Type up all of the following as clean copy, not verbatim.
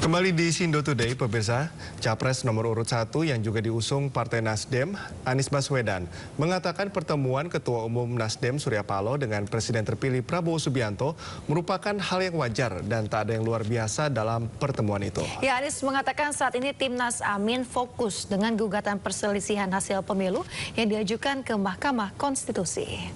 Kembali di Sindo Today, pemirsa, Capres nomor urut 1 yang juga diusung Partai Nasdem, Anies Baswedan, mengatakan pertemuan Ketua Umum Nasdem Surya Paloh dengan Presiden terpilih Prabowo Subianto merupakan hal yang wajar dan tak ada yang luar biasa dalam pertemuan itu. Ya, Anies mengatakan saat ini Timnas Amin fokus dengan gugatan perselisihan hasil pemilu yang diajukan ke Mahkamah Konstitusi.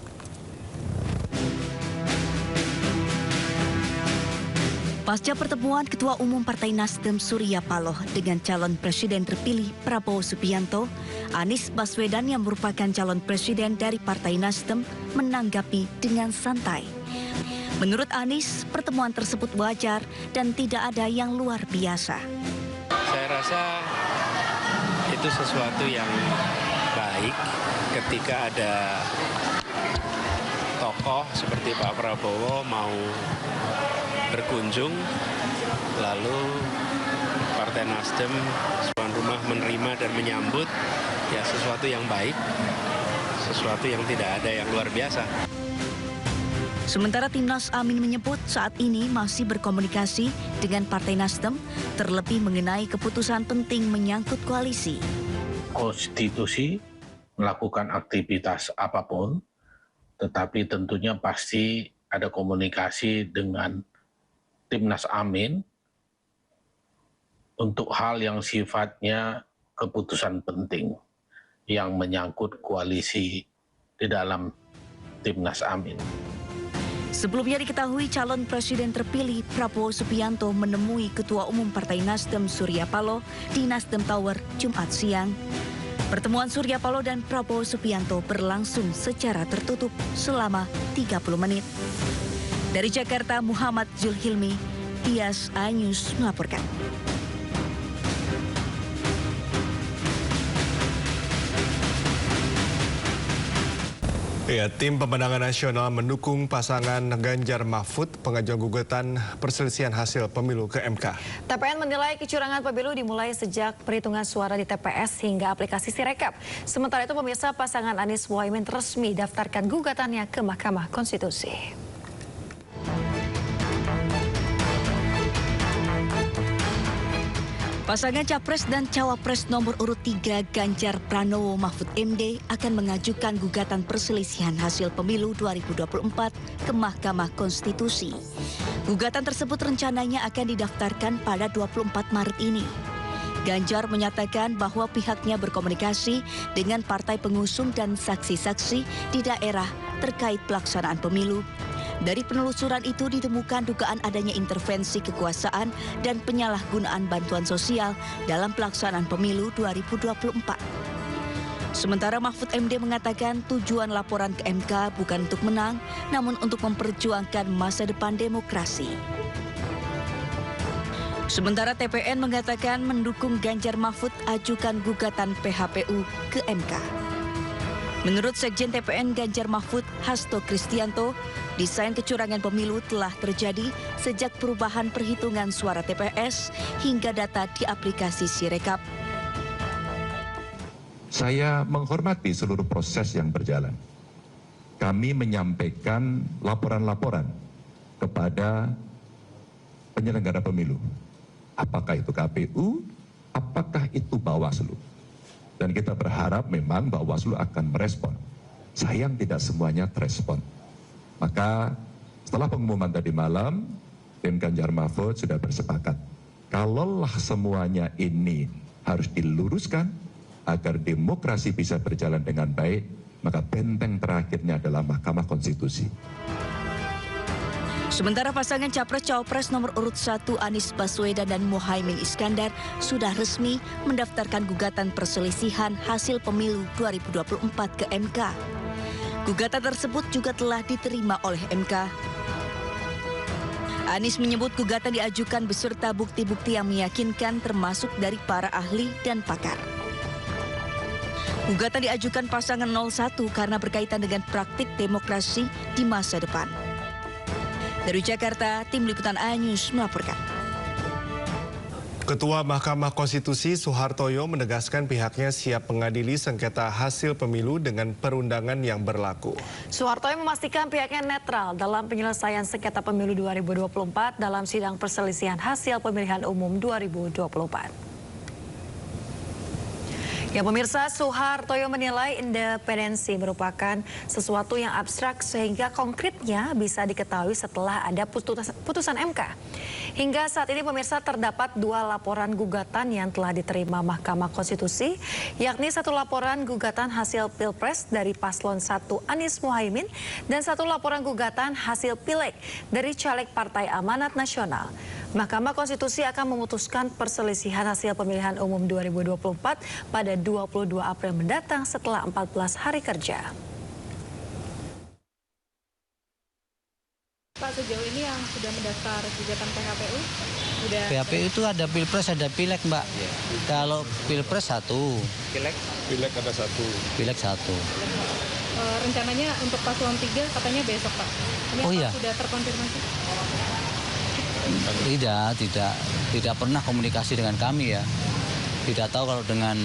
Pasca pertemuan Ketua Umum Partai Nasdem Surya Paloh dengan calon Presiden terpilih Prabowo Subianto, Anies Baswedan yang merupakan calon Presiden dari Partai Nasdem menanggapi dengan santai. Menurut Anies, pertemuan tersebut wajar dan tidak ada yang luar biasa. Saya rasa itu sesuatu yang baik ketika ada tokoh seperti Pak Prabowo mau berkunjung, lalu Partai Nasdem tuan rumah menerima dan menyambut, ya sesuatu yang baik, sesuatu yang tidak ada yang luar biasa. Sementara Timnas Amin menyebut saat ini masih berkomunikasi dengan Partai Nasdem, terlebih mengenai keputusan penting menyangkut koalisi. Konstitusi melakukan aktivitas apapun, tetapi tentunya pasti ada komunikasi dengan Timnas Amin untuk hal yang sifatnya keputusan penting yang menyangkut koalisi di dalam Timnas Amin. Sebelumnya diketahui calon Presiden terpilih Prabowo Subianto menemui Ketua Umum Partai Nasdem Surya Paloh di Nasdem Tower Jumat siang. Pertemuan Surya Paloh dan Prabowo Subianto berlangsung secara tertutup selama 30 menit. Dari Jakarta, Muhammad Zulhilmi, Tias iNews melaporkan. Ya, tim pemenangan nasional mendukung pasangan Ganjar Mahfud pengajuan gugatan perselisihan hasil pemilu ke MK. TPN menilai kecurangan pemilu dimulai sejak perhitungan suara di TPS hingga aplikasi Sirekap. Sementara itu pemirsa, pasangan Anies Muhaimin resmi daftarkan gugatannya ke Mahkamah Konstitusi. Pasangan Capres dan Cawapres nomor urut 3 Ganjar Pranowo Mahfud MD akan mengajukan gugatan perselisihan hasil pemilu 2024 ke Mahkamah Konstitusi. Gugatan tersebut rencananya akan didaftarkan pada 24 Maret ini. Ganjar menyatakan bahwa pihaknya berkomunikasi dengan partai pengusung dan saksi-saksi di daerah terkait pelaksanaan pemilu. Dari penelusuran itu ditemukan dugaan adanya intervensi kekuasaan dan penyalahgunaan bantuan sosial dalam pelaksanaan pemilu 2024. Sementara Mahfud MD mengatakan tujuan laporan ke MK bukan untuk menang, namun untuk memperjuangkan masa depan demokrasi. Sementara TPN mengatakan mendukung Ganjar Mahfud ajukan gugatan PHPU ke MK. Menurut Sekjen TPN Ganjar Mahfud, Hasto Kristianto, desain kecurangan pemilu telah terjadi sejak perubahan perhitungan suara TPS hingga data di aplikasi Sirekap. Saya menghormati seluruh proses yang berjalan. Kami menyampaikan laporan-laporan kepada penyelenggara pemilu. Apakah itu KPU, apakah itu Bawaslu. Dan kita berharap memang Bawaslu akan merespon. Sayang tidak semuanya terespon. Maka setelah pengumuman tadi malam, tim Ganjar Mahfud sudah bersepakat. Kalaulah semuanya ini harus diluruskan agar demokrasi bisa berjalan dengan baik, maka benteng terakhirnya adalah Mahkamah Konstitusi. Sementara pasangan Capres-Cawapres nomor urut 1 Anies Baswedan dan Muhaimin Iskandar sudah resmi mendaftarkan gugatan perselisihan hasil pemilu 2024 ke MK. Gugatan tersebut juga telah diterima oleh MK. Anies menyebut gugatan diajukan beserta bukti-bukti yang meyakinkan termasuk dari para ahli dan pakar. Gugatan diajukan pasangan 01 karena berkaitan dengan praktik demokrasi di masa depan. Dari Jakarta, tim liputan iNews melaporkan. Ketua Mahkamah Konstitusi Soehartoyo menegaskan pihaknya siap mengadili sengketa hasil pemilu dengan perundangan yang berlaku. Soehartoyo memastikan pihaknya netral dalam penyelesaian sengketa pemilu 2024 dalam sidang perselisihan hasil pemilihan umum 2024. Ya pemirsa, Soehartoyo menilai independensi merupakan sesuatu yang abstrak sehingga konkretnya bisa diketahui setelah ada putusan MK. Hingga saat ini pemirsa terdapat 2 laporan gugatan yang telah diterima Mahkamah Konstitusi, yakni 1 laporan gugatan hasil Pilpres dari Paslon 1 Anies Mohaimin dan 1 laporan gugatan hasil Pileg dari caleg Partai Amanat Nasional. Mahkamah Konstitusi akan memutuskan perselisihan hasil pemilihan umum 2024 pada 22 April mendatang setelah 14 hari kerja. Pak, sejauh ini yang sudah mendaftar gugatan PKPU? PKPU itu ada Pilpres, ada Pileg, Mbak. Ya. Kalau Pilpres 1. Pileg ada 1. Pileg 1. Rencananya untuk paslon 3 katanya besok, Pak. Ini iya. Sudah terkonfirmasi? Tidak pernah komunikasi dengan kami ya. Tidak tahu kalau dengan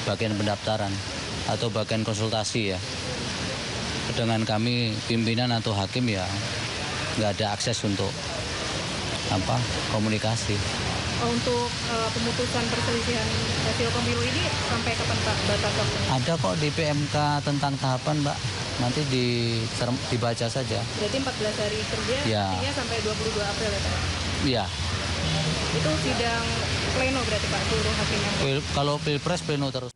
bagian pendaftaran atau bagian konsultasi ya. Dengan kami pimpinan atau hakim ya nggak ada akses untuk komunikasi. Untuk pemutusan perselisihan hasil pemilu ini sampai kapan Pak batas waktunya? Ada kok di PMK tentang tahapan, Mbak. Nanti dibaca saja. Berarti 14 hari kerja, ya. Artinya sampai 22 April ya Pak? Iya. Itu sidang pleno berarti Pak, seluruh hakimnya? Kalau Pilpres pleno terus.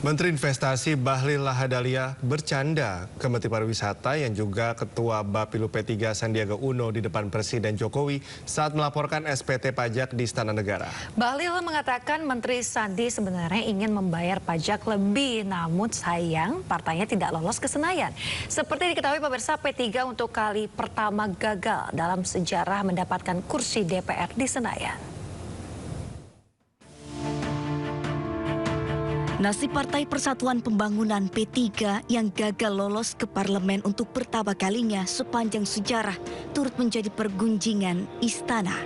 Menteri Investasi Bahlil Lahadalia bercanda ke Menteri Pariwisata yang juga Ketua Bapilu P3 Sandiaga Uno di depan Presiden Jokowi saat melaporkan SPT pajak di Istana Negara. Bahlil mengatakan Menteri Sandi sebenarnya ingin membayar pajak lebih, namun sayang partainya tidak lolos ke Senayan. Seperti diketahui pemirsa, P3 untuk kali pertama gagal dalam sejarah mendapatkan kursi DPR di Senayan. Nasib Partai Persatuan Pembangunan P3 yang gagal lolos ke parlemen untuk pertama kalinya sepanjang sejarah turut menjadi pergunjingan istana.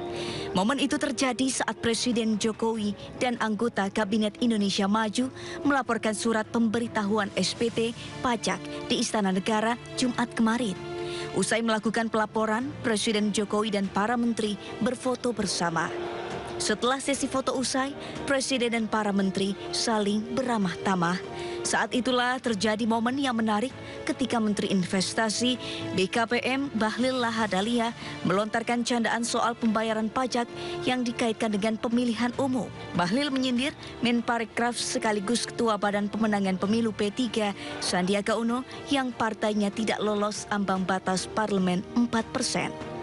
Momen itu terjadi saat Presiden Jokowi dan anggota Kabinet Indonesia Maju melaporkan surat pemberitahuan SPT pajak di Istana Negara Jumat kemarin. Usai melakukan pelaporan, Presiden Jokowi dan para menteri berfoto bersama. Setelah sesi foto usai, Presiden dan para menteri saling beramah tamah. Saat itulah terjadi momen yang menarik ketika Menteri Investasi BKPM Bahlil Lahadalia melontarkan candaan soal pembayaran pajak yang dikaitkan dengan pemilihan umum. Bahlil menyindir Menparekraf sekaligus Ketua Badan Pemenangan Pemilu P3 Sandiaga Uno yang partainya tidak lolos ambang batas parlemen 4%.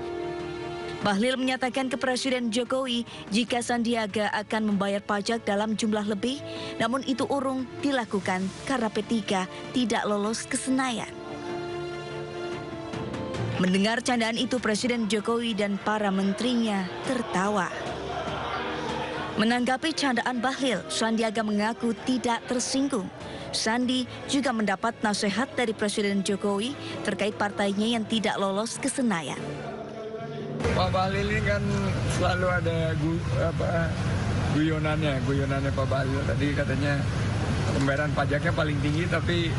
Bahlil menyatakan ke Presiden Jokowi jika Sandiaga akan membayar pajak dalam jumlah lebih, namun itu urung dilakukan karena P3 tidak lolos ke Senayan. Mendengar candaan itu, Presiden Jokowi dan para menterinya tertawa. Menanggapi candaan Bahlil, Sandiaga mengaku tidak tersinggung. Sandi juga mendapat nasihat dari Presiden Jokowi terkait partainya yang tidak lolos ke Senayan. Pak Bahlil ini kan selalu ada guyonannya Pak Bahlil. Tadi katanya pembayaran pajaknya paling tinggi tapi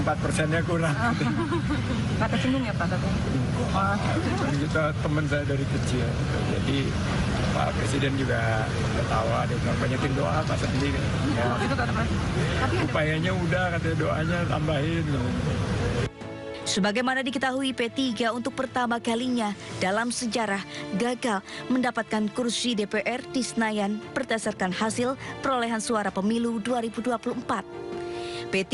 4%-nya kurang. Pak tersinggung ya Pak? Kita teman saya dari kecil. Jadi Pak Presiden juga ketawa, dia bilang banyakin doa Pak Sandi. Ya. Upayanya udah, katanya doanya tambahin. Sebagaimana diketahui, P3 untuk pertama kalinya dalam sejarah gagal mendapatkan kursi DPR di Senayan berdasarkan hasil perolehan suara pemilu 2024. P3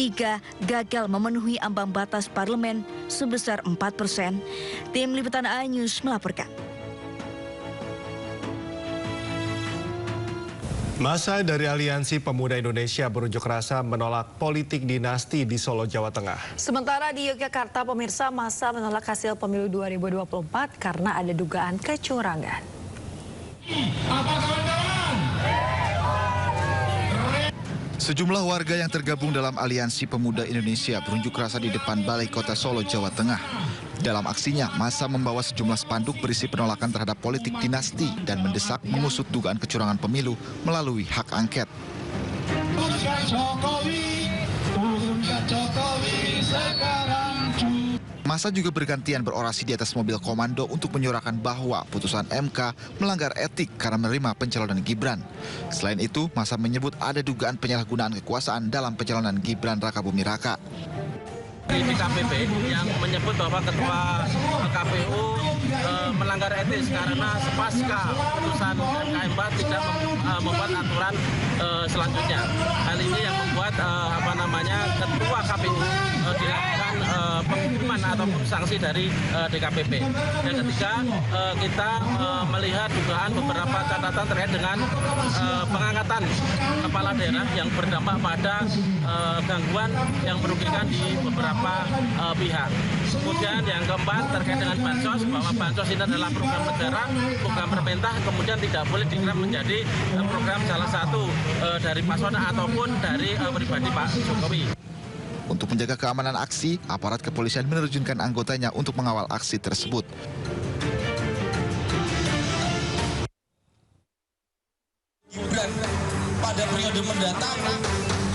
gagal memenuhi ambang batas parlemen sebesar 4%. Tim Liputan iNews melaporkan. Masa dari Aliansi Pemuda Indonesia berunjuk rasa menolak politik dinasti di Solo, Jawa Tengah. Sementara di Yogyakarta, pemirsa, masa menolak hasil pemilu 2024 karena ada dugaan kecurangan. Sejumlah warga yang tergabung dalam Aliansi Pemuda Indonesia berunjuk rasa di depan Balai Kota Solo, Jawa Tengah. Dalam aksinya, massa membawa sejumlah spanduk berisi penolakan terhadap politik dinasti dan mendesak mengusut dugaan kecurangan pemilu melalui hak angket. Massa juga bergantian berorasi di atas mobil komando untuk menyuarakan bahwa putusan MK melanggar etik karena menerima pencalonan Gibran. Selain itu, massa menyebut ada dugaan penyalahgunaan kekuasaan dalam pencalonan Gibran Rakabuming Raka. Di DKPP yang menyebut bahwa ketua KPU melanggar etis karena sepasca putusan MK tidak membuat aturan selanjutnya. Hal ini yang membuat ketua KPU dilakukan penghukuman ataupun sanksi dari DKPP. Yang ketiga, kita melihat dugaan beberapa catatan terkait dengan pengangkatan kepala daerah yang berdampak pada gangguan yang merugikan di beberapa pihak. Kemudian yang keempat terkait dengan bansos, bahwa bansos ini adalah program negara, program pemerintah, kemudian tidak boleh dikira menjadi program salah satu dari paslon ataupun dari pribadi Pak Jokowi. Untuk menjaga keamanan aksi, aparat kepolisian menerjunkan anggotanya untuk mengawal aksi tersebut. Gibran pada periode mendatang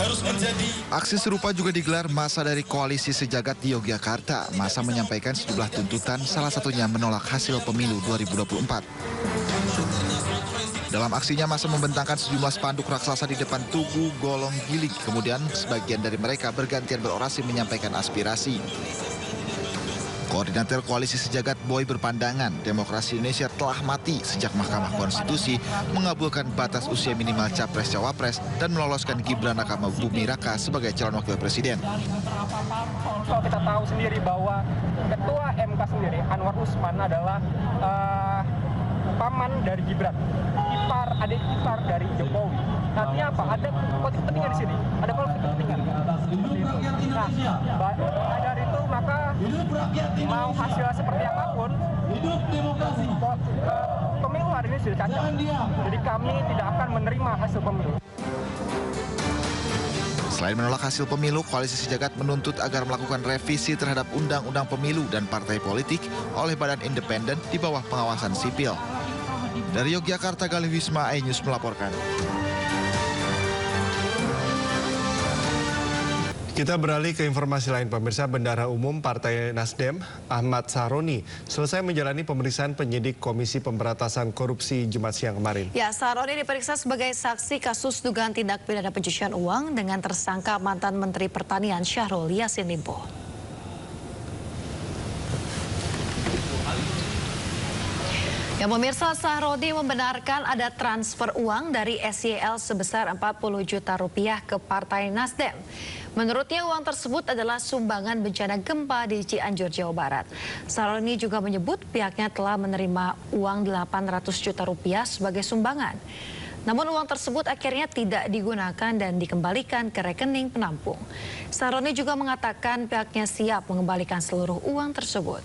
harus menjadi. Aksi serupa juga digelar massa dari Koalisi Sejagat di Yogyakarta. Massa menyampaikan sejumlah tuntutan, salah satunya menolak hasil pemilu 2024. Dalam aksinya, massa membentangkan sejumlah spanduk raksasa di depan Tugu Golong Giling. Kemudian sebagian dari mereka bergantian berorasi menyampaikan aspirasi. Koordinator Koalisi Sejagat Boy berpandangan demokrasi Indonesia telah mati sejak Mahkamah Konstitusi mengabulkan batas usia minimal Capres-Cawapres dan meloloskan Gibran Rakabuming Raka sebagai calon wakil presiden. Kalau kita tahu sendiri bahwa Ketua MK sendiri, Anwar Usman, adalah paman dari Gibran, adik ipar dari Jokowi. Artinya apa? Ada konflik kepentingan di sini. Ada konflik kepentingan. Nah, dari itu maka mau hasilnya seperti apapun, pemilu hari ini sudah cacat. Jadi kami tidak akan menerima hasil pemilu. Selain menolak hasil pemilu, Koalisi Sejagat menuntut agar melakukan revisi terhadap Undang-Undang Pemilu dan Partai Politik oleh badan independen di bawah pengawasan sipil. Dari Yogyakarta, Galih Wisma, iNews melaporkan. Kita beralih ke informasi lain, pemirsa. Bendahara Umum Partai Nasdem, Ahmad Saroni, selesai menjalani pemeriksaan penyidik Komisi Pemberantasan Korupsi Jumat siang kemarin. Ya, Saroni diperiksa sebagai saksi kasus dugaan tindak pidana pencucian uang dengan tersangka mantan Menteri Pertanian Syahrul Yassin Limpo. Ya, pemirsa, Saroni membenarkan ada transfer uang dari SYL sebesar 40 juta rupiah ke Partai Nasdem. Menurutnya uang tersebut adalah sumbangan bencana gempa di Cianjur, Jawa Barat. Saroni juga menyebut pihaknya telah menerima uang 800 juta rupiah sebagai sumbangan. Namun uang tersebut akhirnya tidak digunakan dan dikembalikan ke rekening penampung. Saroni juga mengatakan pihaknya siap mengembalikan seluruh uang tersebut.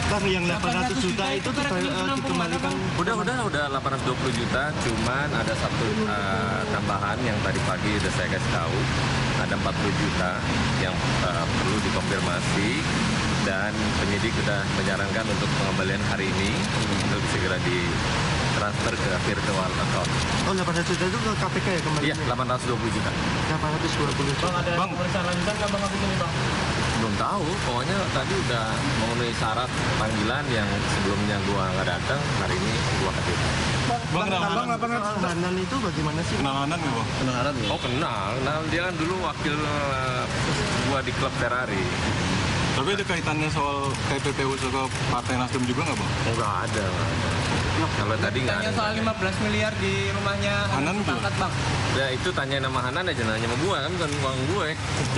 Bang, yang 800 juta itu dikembalikan? Udah 820 juta, cuman ada satu tambahan yang tadi pagi udah saya kasih tahu. Ada 40 juta yang perlu dikonfirmasi dan penyidik sudah menyarankan untuk pengembalian hari ini untuk segera ditransfer ke virtual account. Oh, 800 juta itu ke KPK ya kembali? Iya, 820 juta. 820 juta. Bang, ada pemeriksaan lanjutan nggak Bang habis ini, Bang? Belum tahu, pokoknya tadi udah memenuhi syarat panggilan yang sebelumnya gua nggak datang, hari ini gua hadir. Bang, 800 Hanan itu bagaimana sih? Kenal Hanan nggak, Bang? Kenal Hanan ya? Oh, kenal. Dia kan dulu wakil gua di klub Ferrari. Tapi ada kaitannya soal KPPU ke Partai Nasdem juga nggak, Bang? Nggak ada. Kalau tadi nggak ada. Soal 15 miliar di rumahnya Hanan Pangkat, Bang. Ya itu tanya nama Hanan aja, nanya sama gue kan, bukan uang gue.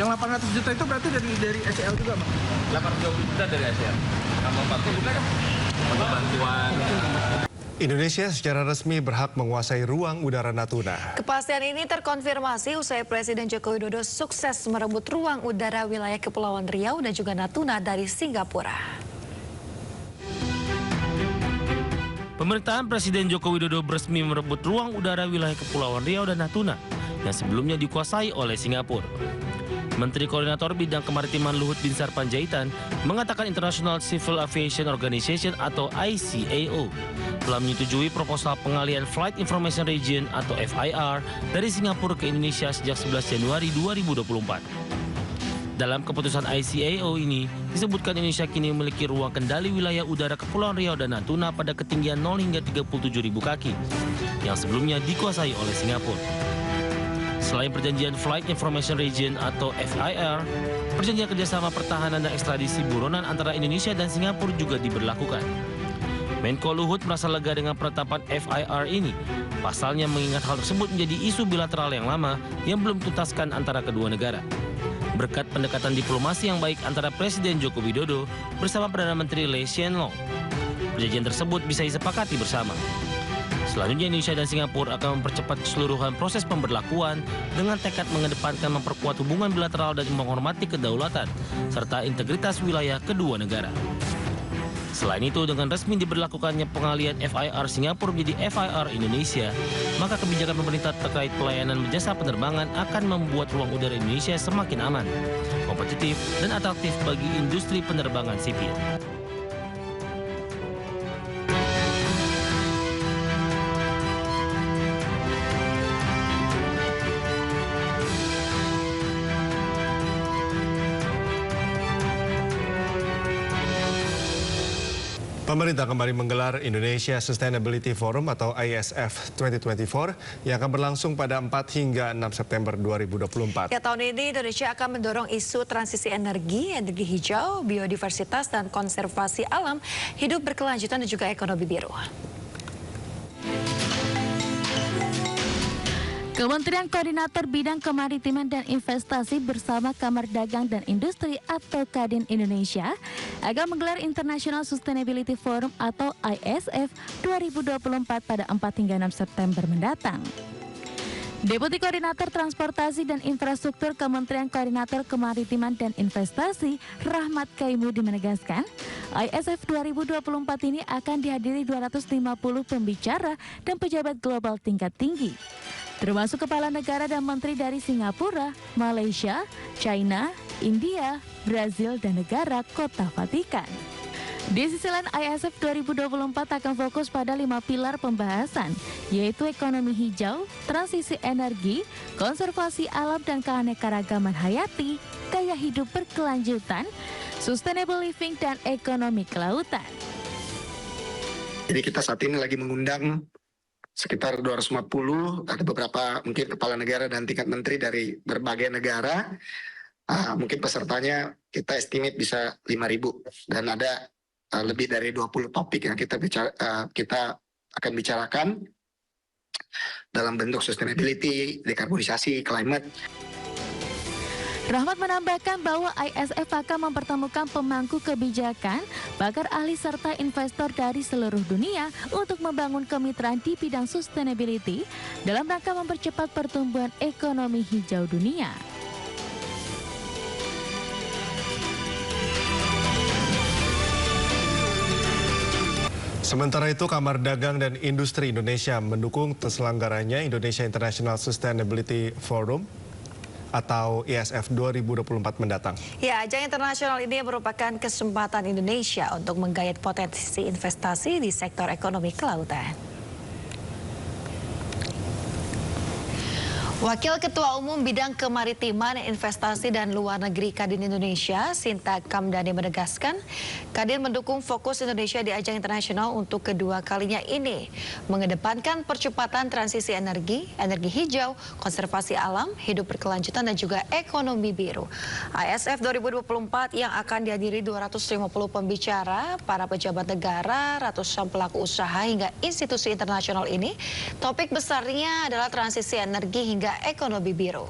Yang 800 juta itu berarti dari SCL juga, Bang? 820 juta dari SCL. Sama 40 juta kan? Untuk bantuan. Indonesia secara resmi berhak menguasai ruang udara Natuna. Kepastian ini terkonfirmasi usai Presiden Joko Widodo sukses merebut ruang udara wilayah Kepulauan Riau dan juga Natuna dari Singapura. Pemerintahan Presiden Joko Widodo resmi merebut ruang udara wilayah Kepulauan Riau dan Natuna yang sebelumnya dikuasai oleh Singapura. Menteri Koordinator Bidang Kemaritiman Luhut Binsar Panjaitan mengatakan International Civil Aviation Organization atau ICAO telah menyetujui proposal pengalihan Flight Information Region atau FIR dari Singapura ke Indonesia sejak 11 Januari 2024. Dalam keputusan ICAO ini, disebutkan Indonesia kini memiliki ruang kendali wilayah udara Kepulauan Riau dan Natuna pada ketinggian 0 hingga 37.000 kaki, yang sebelumnya dikuasai oleh Singapura. Selain perjanjian Flight Information Region atau FIR, perjanjian kerjasama pertahanan dan ekstradisi buronan antara Indonesia dan Singapura juga diberlakukan. Menko Luhut merasa lega dengan penetapan FIR ini. Pasalnya mengingat hal tersebut menjadi isu bilateral yang lama yang belum tuntaskan antara kedua negara. Berkat pendekatan diplomasi yang baik antara Presiden Joko Widodo bersama Perdana Menteri Lee Hsien Loong, perjanjian tersebut bisa disepakati bersama. Selanjutnya Indonesia dan Singapura akan mempercepat keseluruhan proses pemberlakuan dengan tekad mengedepankan memperkuat hubungan bilateral dan menghormati kedaulatan serta integritas wilayah kedua negara. Selain itu, dengan resmi diberlakukannya pengalihan FIR Singapura menjadi FIR Indonesia, maka kebijakan pemerintah terkait pelayanan jasa penerbangan akan membuat ruang udara Indonesia semakin aman, kompetitif, dan atraktif bagi industri penerbangan sipil. Pemerintah kembali menggelar Indonesia Sustainability Forum atau ISF 2024 yang akan berlangsung pada 4 hingga 6 September 2024. Ya, tahun ini Indonesia akan mendorong isu transisi energi hijau, biodiversitas dan konservasi alam, hidup berkelanjutan dan juga ekonomi biru. Kementerian Koordinator Bidang Kemaritiman dan Investasi bersama Kamar Dagang dan Industri atau Kadin Indonesia akan menggelar International Sustainability Forum atau ISF 2024 pada 4 hingga 6 September mendatang. Deputi Koordinator Transportasi dan Infrastruktur Kementerian Koordinator Kemaritiman dan Investasi Rahmat Kaimudi menegaskan, ISF 2024 ini akan dihadiri 250 pembicara dan pejabat global tingkat tinggi, termasuk kepala negara dan menteri dari Singapura, Malaysia, China, India, Brazil, dan negara Kota Vatikan. Di sisi lain, ISF 2024 akan fokus pada 5 pilar pembahasan, yaitu ekonomi hijau, transisi energi, konservasi alam dan keanekaragaman hayati, gaya hidup berkelanjutan, sustainable living, dan ekonomi kelautan. Jadi kita saat ini lagi mengundang sekitar 250, ada beberapa mungkin kepala negara dan tingkat menteri dari berbagai negara. Mungkin pesertanya kita estimate bisa 5.000 dan ada lebih dari 20 topik yang kita akan bicarakan dalam bentuk sustainability, dekarbonisasi, climate. Rahmat menambahkan bahwa ISF akan mempertemukan pemangku kebijakan, pakar ahli serta investor dari seluruh dunia untuk membangun kemitraan di bidang sustainability dalam rangka mempercepat pertumbuhan ekonomi hijau dunia. Sementara itu, Kamar Dagang dan Industri Indonesia mendukung terselenggaranya Indonesia International Sustainability Forum atau ISF 2024 mendatang. Ya, ajang internasional ini merupakan kesempatan Indonesia untuk menggait potensi investasi di sektor ekonomi kelautan. Wakil Ketua Umum Bidang Kemaritiman, Investasi dan Luar Negeri Kadin Indonesia, Sinta Kamdani menegaskan, Kadin mendukung fokus Indonesia di ajang internasional untuk kedua kalinya ini, mengedepankan percepatan transisi energi hijau, konservasi alam, hidup berkelanjutan dan juga ekonomi biru. ISF 2024 yang akan dihadiri 250 pembicara, para pejabat negara, ratusan pelaku usaha hingga institusi internasional ini, topik besarnya adalah transisi energi hingga ekonomi biru.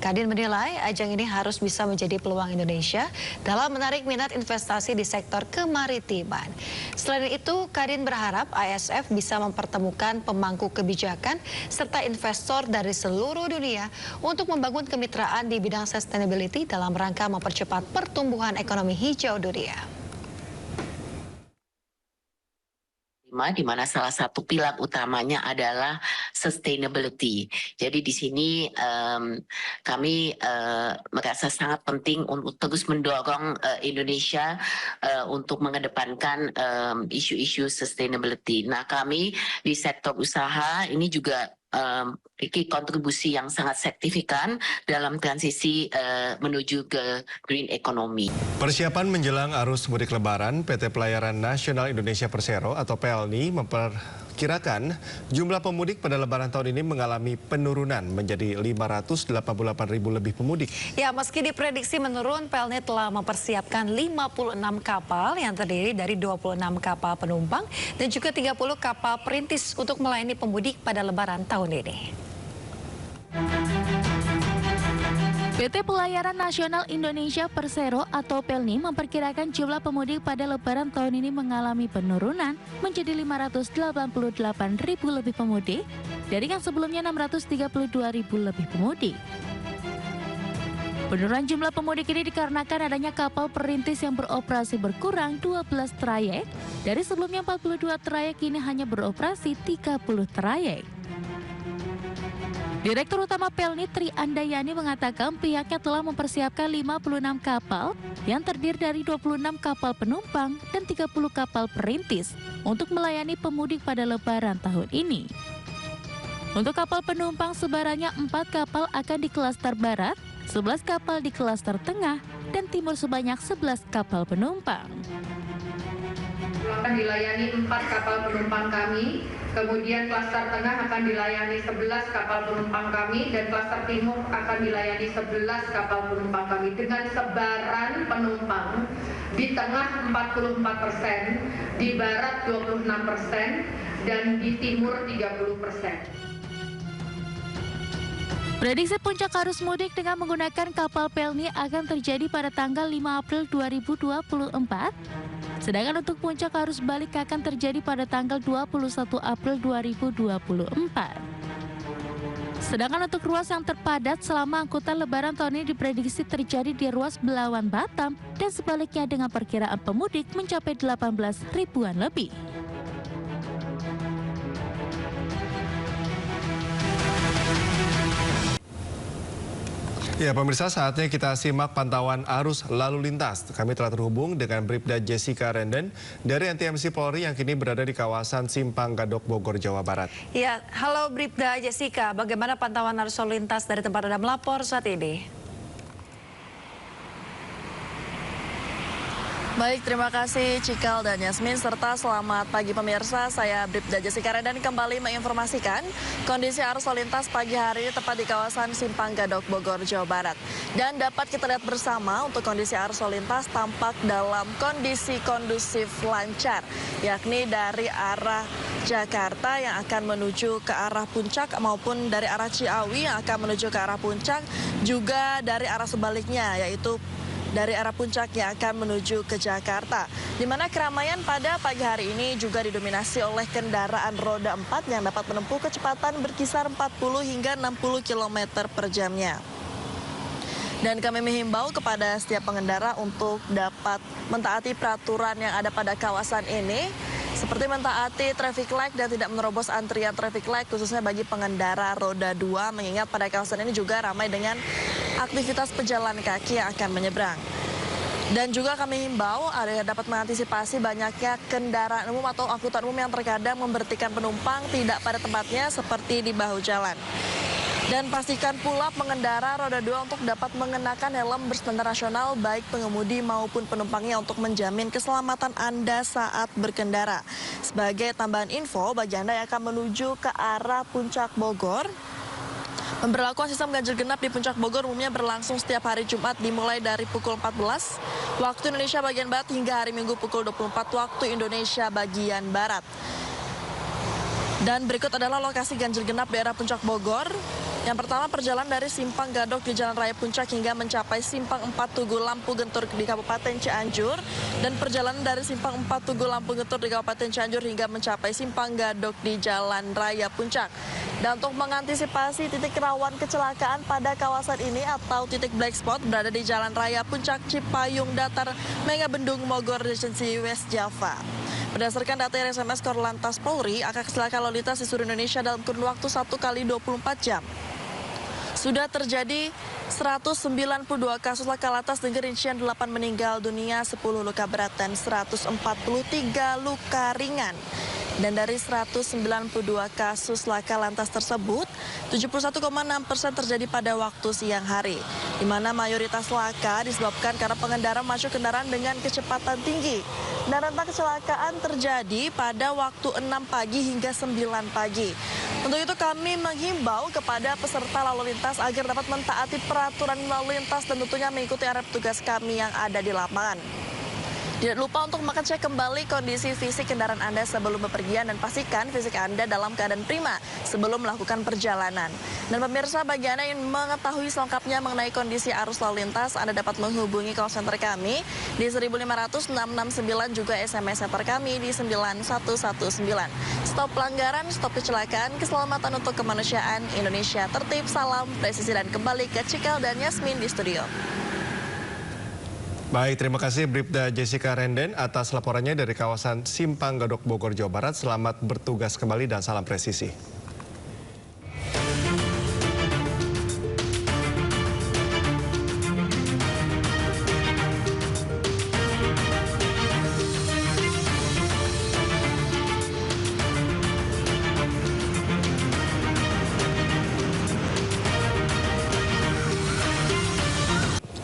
Kadin menilai ajang ini harus bisa menjadi peluang Indonesia dalam menarik minat investasi di sektor kemaritiman. Selain itu, Kadin berharap ISF bisa mempertemukan pemangku kebijakan serta investor dari seluruh dunia untuk membangun kemitraan di bidang sustainability dalam rangka mempercepat pertumbuhan ekonomi hijau dunia. Di mana salah satu pilar utamanya adalah sustainability. Jadi di sini kami merasa sangat penting untuk terus mendorong Indonesia untuk mengedepankan isu-isu sustainability. Nah, kami di sektor usaha ini juga memiliki kontribusi yang sangat signifikan dalam transisi menuju ke green economy. Persiapan menjelang arus mudik Lebaran, PT Pelayaran Nasional Indonesia Persero atau PLNI memperkirakan jumlah pemudik pada Lebaran tahun ini mengalami penurunan menjadi 588.000 lebih pemudik. Ya, meski diprediksi menurun, PLNI telah mempersiapkan 56 kapal yang terdiri dari 26 kapal penumpang dan juga 30 kapal perintis untuk melayani pemudik pada Lebaran tahun ini. PT Pelayaran Nasional Indonesia Persero atau PLNI memperkirakan jumlah pemudik pada Lebaran tahun ini mengalami penurunan menjadi 588.000 lebih pemudik dari yang sebelumnya 632.000 lebih pemudik. Penurunan jumlah pemudik ini dikarenakan adanya kapal perintis yang beroperasi berkurang 12 trayek, dari sebelumnya 42 trayek kini hanya beroperasi 30 trayek. Direktur Utama PLNI Tri Andayani mengatakan pihaknya telah mempersiapkan 56 kapal yang terdiri dari 26 kapal penumpang dan 30 kapal perintis untuk melayani pemudik pada Lebaran tahun ini. Untuk kapal penumpang sebarannya 4 kapal akan di klaster barat, 11 kapal di klaster tengah, dan timur sebanyak 11 kapal penumpang. Akan dilayani 4 kapal penumpang kami, kemudian klaster tengah akan dilayani 11 kapal penumpang kami, dan klaster timur akan dilayani 11 kapal penumpang kami dengan sebaran penumpang di tengah 44%, di barat 26%, dan di timur 30%. Prediksi puncak arus mudik dengan menggunakan kapal PLNI akan terjadi pada tanggal 5 April 2024. Sedangkan untuk puncak arus balik akan terjadi pada tanggal 21 April 2024. Sedangkan untuk ruas yang terpadat selama angkutan Lebaran tahun ini diprediksi terjadi di ruas Belawan Batam dan sebaliknya dengan perkiraan pemudik mencapai 18 ribuan lebih. Ya pemirsa, saatnya kita simak pantauan arus lalu lintas. Kami telah terhubung dengan Bribda Jessica Renden dari NTMC Polri yang kini berada di kawasan Simpang Gadok, Bogor, Jawa Barat. Ya, halo Bribda Jessica, bagaimana pantauan arus lalu lintas dari tempat Anda melapor saat ini? Baik, terima kasih Cikal dan Yasmin, serta selamat pagi pemirsa. Saya Bribda Jessica Renden kembali menginformasikan kondisi arus lalu lintas pagi hari ini tepat di kawasan Simpang Gadok, Bogor, Jawa Barat. Dan dapat kita lihat bersama untuk kondisi arus lalu lintas tampak dalam kondisi kondusif lancar, yakni dari arah Jakarta yang akan menuju ke arah Puncak maupun dari arah Ciawi yang akan menuju ke arah Puncak, juga dari arah sebaliknya yaitu dari arah Puncak yang akan menuju ke Jakarta. Di mana keramaian pada pagi hari ini juga didominasi oleh kendaraan roda 4 yang dapat menempuh kecepatan berkisar 40 hingga 60 km per jamnya. Dan kami menghimbau kepada setiap pengendara untuk dapat mentaati peraturan yang ada pada kawasan ini, seperti mentaati traffic light dan tidak menerobos antrian traffic light khususnya bagi pengendara roda 2, mengingat pada kawasan ini juga ramai dengan aktivitas pejalan kaki yang akan menyeberang. Dan juga kami himbau dapat mengantisipasi banyaknya kendaraan umum atau angkutan umum yang terkadang memberhentikan penumpang tidak pada tempatnya seperti di bahu jalan. Dan pastikan pula pengendara roda 2 untuk dapat mengenakan helm berstandar nasional baik pengemudi maupun penumpangnya untuk menjamin keselamatan Anda saat berkendara. Sebagai tambahan info bagi Anda yang akan menuju ke arah Puncak Bogor, pemberlakuan sistem ganjil genap di Puncak Bogor umumnya berlangsung setiap hari Jumat dimulai dari pukul 14 waktu Indonesia bagian Barat hingga hari Minggu pukul 24 waktu Indonesia bagian Barat. Dan berikut adalah lokasi ganjil genap daerah Puncak Bogor. Yang pertama, perjalanan dari Simpang Gadok di Jalan Raya Puncak hingga mencapai Simpang 4 Tugu Lampu Gentur di Kabupaten Cianjur, dan perjalanan dari Simpang 4 Tugu Lampu Gentur di Kabupaten Cianjur hingga mencapai Simpang Gadok di Jalan Raya Puncak. Dan untuk mengantisipasi titik rawan kecelakaan pada kawasan ini atau titik black spot berada di Jalan Raya Puncak, Cipayung Datar, Megabendung, Bogor, Regency West Java. Berdasarkan data SMS Korlantas Polri, angka kecelakaan lalu lintas di seluruh Indonesia dalam kurun waktu 1 kali 24 jam sudah terjadi 192 kasus laka lantas dengan rincian 8 meninggal dunia, 10 luka berat dan 143 luka ringan. Dan dari 192 kasus laka lantas tersebut, 71,6% terjadi pada waktu siang hari, di mana mayoritas laka disebabkan karena pengendara masuk kendaraan dengan kecepatan tinggi. Dan rentang kecelakaan terjadi pada waktu 6 pagi hingga 9 pagi. Untuk itu kami menghimbau kepada peserta lalu lintas agar dapat mentaati peraturan lalu lintas dan tentunya mengikuti arah petugas kami yang ada di lapangan. Tidak lupa untuk mengecek kembali kondisi fisik kendaraan Anda sebelum bepergian dan pastikan fisik Anda dalam keadaan prima sebelum melakukan perjalanan. Dan pemirsa, bagi Anda yang mengetahui selengkapnya mengenai kondisi arus lalu lintas, Anda dapat menghubungi call center kami di 15669, juga SMS center kami di 9119. Stop pelanggaran, stop kecelakaan, keselamatan untuk kemanusiaan, Indonesia tertib, salam presisi, dan kembali ke Cikal dan Yasmin di studio. Baik, terima kasih Bribda Jessica Renden atas laporannya dari kawasan Simpang Gadok, Bogor, Jawa Barat. Selamat bertugas kembali dan salam presisi.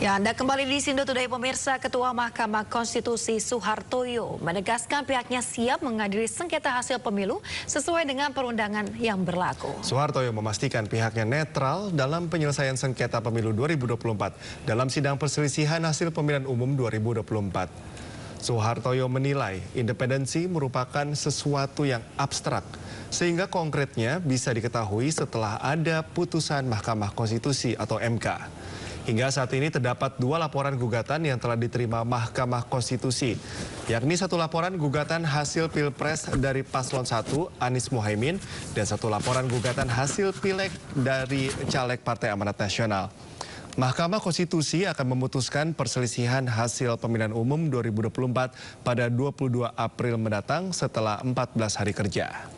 Ya, Anda kembali di Sindo Today, pemirsa. Ketua Mahkamah Konstitusi Soehartoyo menegaskan pihaknya siap mengadili sengketa hasil pemilu sesuai dengan perundangan yang berlaku. Soehartoyo memastikan pihaknya netral dalam penyelesaian sengketa pemilu 2024 dalam sidang perselisihan hasil pemilihan umum 2024. Soehartoyo menilai independensi merupakan sesuatu yang abstrak, sehingga konkretnya bisa diketahui setelah ada putusan Mahkamah Konstitusi atau MK. Hingga saat ini terdapat 2 laporan gugatan yang telah diterima Mahkamah Konstitusi, yakni 1 laporan gugatan hasil Pilpres dari Paslon 1 Anies Mohaimin dan 1 laporan gugatan hasil Pileg dari caleg Partai Amanat Nasional. Mahkamah Konstitusi akan memutuskan perselisihan hasil pemilihan umum 2024 pada 22 April mendatang setelah 14 hari kerja.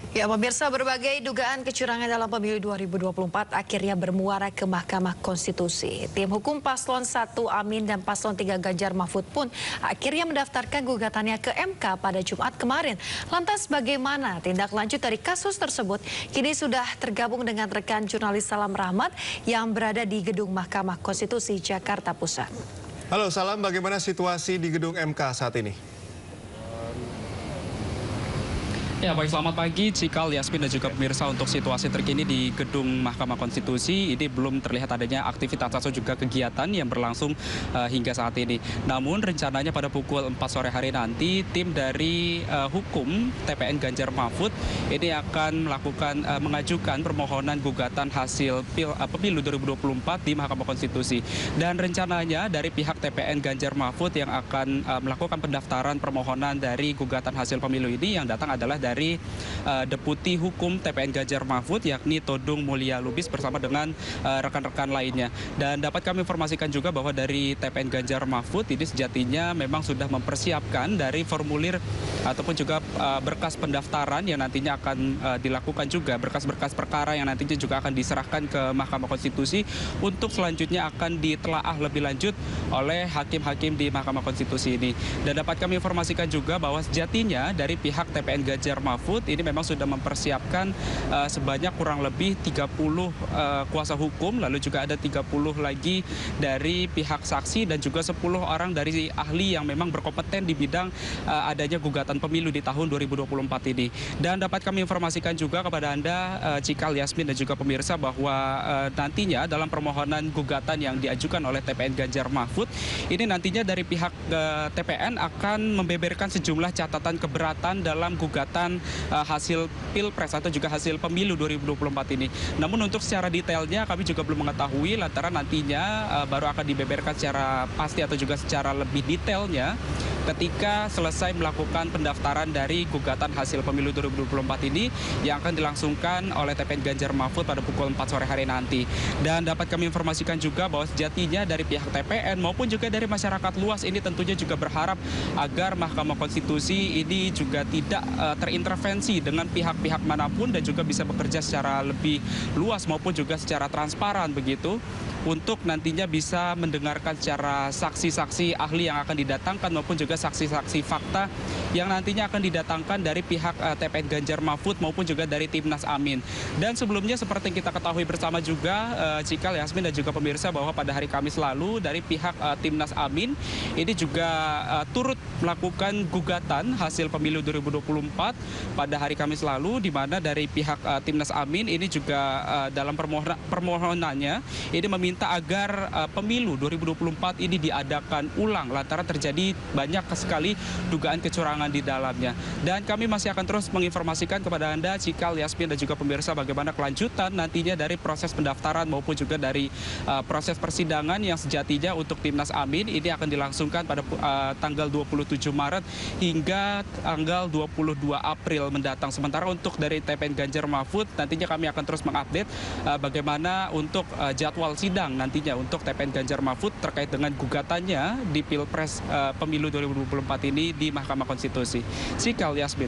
Ya, pemirsa, berbagai dugaan kecurangan dalam pemilu 2024 akhirnya bermuara ke Mahkamah Konstitusi. Tim hukum Paslon 1 Amin dan Paslon 3 Ganjar Mahfud pun akhirnya mendaftarkan gugatannya ke MK pada Jumat kemarin. Lantas bagaimana tindak lanjut dari kasus tersebut? Kini sudah tergabung dengan rekan jurnalis Salam Rahmat yang berada di Gedung Mahkamah Konstitusi Jakarta Pusat. Halo Salam, bagaimana situasi di Gedung MK saat ini? Ya, baik, selamat pagi Cikal, Yasmin, dan juga pemirsa. Untuk situasi terkini di Gedung Mahkamah Konstitusi, ini belum terlihat adanya aktivitas atau juga kegiatan yang berlangsung hingga saat ini. Namun rencananya pada pukul 4 sore hari nanti, tim dari hukum TPN Ganjar Mahfud ini akan mengajukan permohonan gugatan hasil pemilu 2024 di Mahkamah Konstitusi. Dan rencananya dari pihak TPN Ganjar Mahfud yang akan melakukan pendaftaran permohonan dari gugatan hasil pemilu ini, yang datang adalah dari Deputi Hukum TPN Ganjar Mahfud, yakni Todung Mulya Lubis bersama dengan rekan-rekan lainnya. Dan dapat kami informasikan juga bahwa dari TPN Ganjar Mahfud ini sejatinya memang sudah mempersiapkan dari formulir ataupun juga berkas pendaftaran yang nantinya akan dilakukan juga, berkas-berkas perkara yang nantinya juga akan diserahkan ke Mahkamah Konstitusi untuk selanjutnya akan ditelaah lebih lanjut oleh hakim-hakim di Mahkamah Konstitusi ini. Dan dapat kami informasikan juga bahwa sejatinya dari pihak TPN Ganjar Ganjar Mahfud ini memang sudah mempersiapkan sebanyak kurang lebih 30 kuasa hukum, lalu juga ada 30 lagi dari pihak saksi dan juga 10 orang dari ahli yang memang berkompeten di bidang adanya gugatan pemilu di tahun 2024 ini. Dan dapat kami informasikan juga kepada Anda, Cikal, Yasmin, dan juga pemirsa bahwa nantinya dalam permohonan gugatan yang diajukan oleh TPN Ganjar Mahfud, ini nantinya dari pihak TPN akan membeberkan sejumlah catatan keberatan dalam gugatan hasil Pilpres atau juga hasil pemilu 2024 ini. Namun untuk secara detailnya kami juga belum mengetahui, lantaran nantinya baru akan dibeberkan secara pasti atau juga secara lebih detailnya ketika selesai melakukan pendaftaran dari gugatan hasil pemilu 2024 ini yang akan dilangsungkan oleh TPN Ganjar Mahfud pada pukul 4 sore hari nanti. Dan dapat kami informasikan juga bahwa sejatinya dari pihak TPN maupun juga dari masyarakat luas ini tentunya juga berharap agar Mahkamah Konstitusi ini juga tidak terintervensi dengan pihak-pihak manapun dan juga bisa bekerja secara lebih luas maupun juga secara transparan begitu, untuk nantinya bisa mendengarkan secara saksi-saksi ahli yang akan didatangkan maupun juga saksi-saksi fakta yang nantinya akan didatangkan dari pihak TPN Ganjar Mahfud maupun juga dari Timnas Amin. Dan sebelumnya seperti yang kita ketahui bersama juga, Cikal, Yasmin, dan juga pemirsa, bahwa pada hari Kamis lalu dari pihak Timnas Amin ini juga turut melakukan gugatan hasil pemilu 2024 pada hari Kamis lalu, di mana dari pihak Timnas Amin ini juga dalam permohonannya ini meminta agar pemilu 2024 ini diadakan ulang lantaran terjadi banyak sekali dugaan kecurangan di dalamnya. Dan kami masih akan terus menginformasikan kepada Anda, Cikal, Yasmin, dan juga pemirsa, bagaimana kelanjutan nantinya dari proses pendaftaran maupun juga dari proses persidangan yang sejatinya untuk Timnas Amin ini akan dilangsungkan pada tanggal 27 Maret hingga tanggal 22 April mendatang. Sementara untuk dari TPN Ganjar Mahfud nantinya kami akan terus mengupdate bagaimana untuk jadwal sidang nantinya untuk TPN Ganjar Mahfud terkait dengan gugatannya di Pilpres pemilu 2024 ini di Mahkamah Konstitusi. Cikal, Yasmin.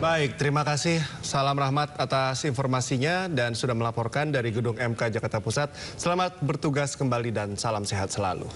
Baik, terima kasih. Salam rahmat atas informasinya dan sudah melaporkan dari Gedung MK Jakarta Pusat. Selamat bertugas kembali dan salam sehat selalu.